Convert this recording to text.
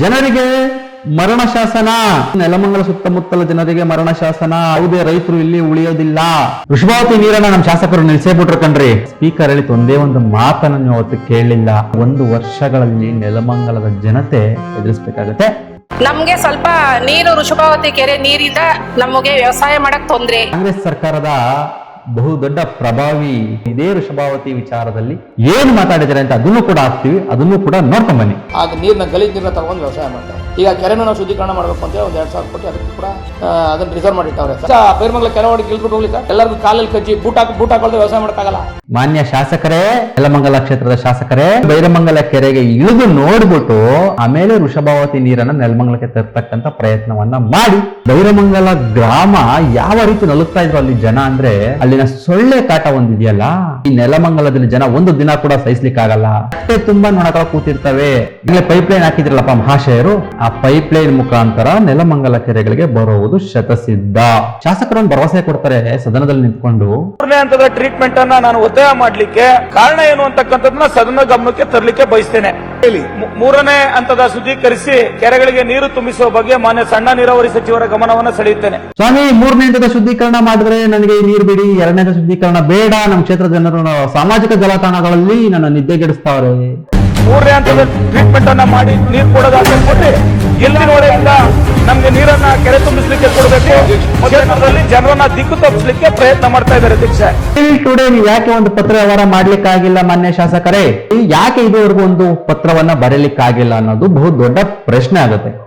ಜನರಿಗೆ ಮರಣ ಶಾಸನ, ನೆಲಮಂಗಲ ಸುತ್ತಮುತ್ತಲ ಜನರಿಗೆ ಮರಣ ಶಾಸನ. ಯಾವುದೇ ರೈತರು ಇಲ್ಲಿ ಉಳಿಯೋದಿಲ್ಲ. ವೃಷಭಾವತಿ ನೀರನ್ನ ನಮ್ಮ ಶಾಸಕರು ನಿಲ್ಸೇ ಬಿಟ್ರು ಕಣ್ರಿ. ಸ್ಪೀಕರ್ ಹೇಳಿದ ಒಂದೇ ಒಂದು ಮಾತನ್ನು ನೀವು ಅವತ್ತು ಕೇಳಲಿಲ್ಲ. 1 ವರ್ಷಗಳಲ್ಲಿ ನೆಲಮಂಗಲದ ಜನತೆ ಎದುರಿಸಬೇಕಾಗತ್ತೆ. ನಮ್ಗೆ ಸ್ವಲ್ಪ ನೀರು ವೃಷಭಾವತಿ ಕೆರೆ ನೀರಿಂದ ನಮಗೆ ವ್ಯವಸಾಯ ಮಾಡಕ್ ತೊಂದ್ರೆ. ಕಾಂಗ್ರೆಸ್ ಸರ್ಕಾರದ ಬಹುದೊಡ್ಡ ಪ್ರಭಾವಿ ಇದೇ ವೃಷಭಾವತಿ ವಿಚಾರದಲ್ಲಿ ಏನು ಮಾತಾಡಿದ್ದಾರೆ ಅಂತ ಅದನ್ನು ಕೂಡ ಹಾಕ್ತಿವಿ, ಅದನ್ನು ಕೂಡ ನೋಡ್ಕೊಂಡ್ ಬನ್ನಿ. ಆಗ ನೀರ್ನ ಗಲೀಜ್ ನೀರನ್ನ ತಗೊಂಡು ವ್ಯವಸಾಯ ಮಾಡ್ತಾರೆ. ಈಗ ಕೆರೆನೂ ನಾವು ಶುದ್ಧೀಕರಣ ಮಾಡಬೇಕು ಅಂತ ಹೇಳಿ 1,2,000 ಕೋಟಿ ಅದಕ್ಕೆ ಕೂಡ ಅದನ್ನ ರಿಸರ್ವ್ ಮಾಡಿಟ್ಟವ್ರೆ. ಬೇರ್ಮಂಗಲ ಕೆರೆ ಒಳಗೆ ಇಳ್ಬಿಟ್ಟು ಹೋಗ್ಲಿ ಸರ್, ಎಲ್ಲರಿಗೂ ಕಾಲಲ್ಲಿ ಕಜ್ಜಿ ಬೂಟ್ ಹಾಕೊಳ್ಳದೆ ವ್ಯವಸಾಯ ಮಾಡಕ್ಕಾಗಲ್ಲ. ಮಾನ್ಯ ಶಾಸಕರೇ, ನೆಲಮಂಗಲ ಕ್ಷೇತ್ರದ ಶಾಸಕರೇ, ಬೈರಮಂಗಲ ಕೆರೆಗೆ ಇಳಿದು ನೋಡ್ಬಿಟ್ಟು ಆಮೇಲೆ ವೃಷಭಾವತಿ ನೀರನ್ನ ನೆಲಮಂಗಲಕ್ಕೆ ತರ್ತಕ್ಕಂತ ಪ್ರಯತ್ನವನ್ನ ಮಾಡಿ. ಬೈರಮಂಗಲ ಗ್ರಾಮ ಯಾವ ರೀತಿ ನಲುಗ್ತಾ ಇದ್ರು ಅಲ್ಲಿ ಜನ ಅಂದ್ರೆ, ಅಲ್ಲಿನ ಸೊಳ್ಳೆ ಕಾಟ ಒಂದಿದೆಯಲ್ಲ, ಈ ನೆಲಮಂಗಲದಲ್ಲಿ ಜನ ಒಂದು ದಿನ ಕೂಡ ಸಹಿಸ್ಲಿಕ್ಕಾಗಲ್ಲ. ಹೊಟ್ಟೆ ತುಂಬಾ ನೋಡಕ ಕೂತಿರ್ತವೆ. ಇಲ್ಲೇ ಪೈಪ್ ಲೈನ್ ಹಾಕಿದ್ರಲ್ಲಪ್ಪ ಮಹಾಶಯರು, ಆ ಪೈಪ್ ಲೈನ್ ಮುಖಾಂತರ ನೆಲಮಂಗಲ ಕೆರೆಗಳಿಗೆ ಬರುವುದು ಶತಸಿದ್ಧ. ಶಾಸಕರನ್ನು ಭರವಸೆ ಕೊಡ್ತಾರೆ ಸದನದಲ್ಲಿ ನಿಂತ್ಕೊಂಡು. 3ನೇ ಹಂತದ ಟ್ರೀಟ್ಮೆಂಟ್ ಅನ್ನ ನಾನು ಒತ್ತಾಯ ಮಾಡ್ಲಿಕ್ಕೆ ಕಾರಣ ಏನು ಅಂತಕ್ಕಂಥದ್ದನ್ನ ಸದನ ಗಮನಕ್ಕೆ ತರಲಿಕ್ಕೆ ಬಯಸ್ತೇನೆ. 3ನೇ ಹಂತದ ಶುದ್ಧೀಕರಿಸಿ ಕೆರೆಗಳಿಗೆ ನೀರು ತುಂಬಿಸುವ ಬಗ್ಗೆ ಮಾನ್ಯ ಸಣ್ಣ ನೀರಾವರಿ ಸಚಿವರ ಗಮನವನ್ನು ಸೆಳೆಯುತ್ತೇನೆ. ಸ್ವಾಮಿ, 3ನೇ ಹಂತದ ಶುದ್ಧೀಕರಣ ಮಾಡಿದ್ರೆ ನನಗೆ ಈ ನೀರು ಬಿಡಿ, 2ನೇ ಹಂತದ ಶುದ್ಧೀಕರಣ ಬೇಡ. ನಮ್ಮ ಕ್ಷೇತ್ರದ ಜನರು ಸಾಮಾಜಿಕ ಜಾಲತಾಣಗಳಲ್ಲಿ ನನ್ನ ನಿದ್ದೆಗೆಡಿಸ್ತಾವ್ರೆ. 3ನೇ ಹಂತದ ಟ್ರೀಟ್ಮೆಂಟ್ ಅನ್ನ ಮಾಡಿ ನೀರು ಕೊಡೋದಾದ್ರೆ ಎಲ್ಲಿನೊಳಗಿಂದ ನಮ್ಗೆ ನೀರನ್ನ ಕೆರೆ ತುಂಬಿಸ್ಲಿಕ್ಕೆ ಕೊಡಬೇಕು. ಕ್ಷೇತ್ರದಲ್ಲಿ ಜನರನ್ನ ದಿಕ್ಕು ತಪ್ಪಿಸ್ಲಿಕ್ಕೆ ಪ್ರಯತ್ನ ಮಾಡ್ತಾ ಇದ್ದಾರೆ ಅಧ್ಯಕ್ಷ. ಟುಡೇ ನೀವು ಯಾಕೆ ಒಂದು ಪತ್ರ ವ್ಯವಹಾರ ಮಾಡ್ಲಿಕ್ಕಾಗಿಲ್ಲ ಮಾನ್ಯ ಶಾಸಕರೇ? ಯಾಕೆ ಇದುವರೆಗೂ ಒಂದು ಪತ್ರವನ್ನ ಬರೀಲಿಕ್ಕಾಗಿಲ್ಲ ಅನ್ನೋದು ಬಹು ದೊಡ್ಡ ಪ್ರಶ್ನೆ ಆಗುತ್ತೆ.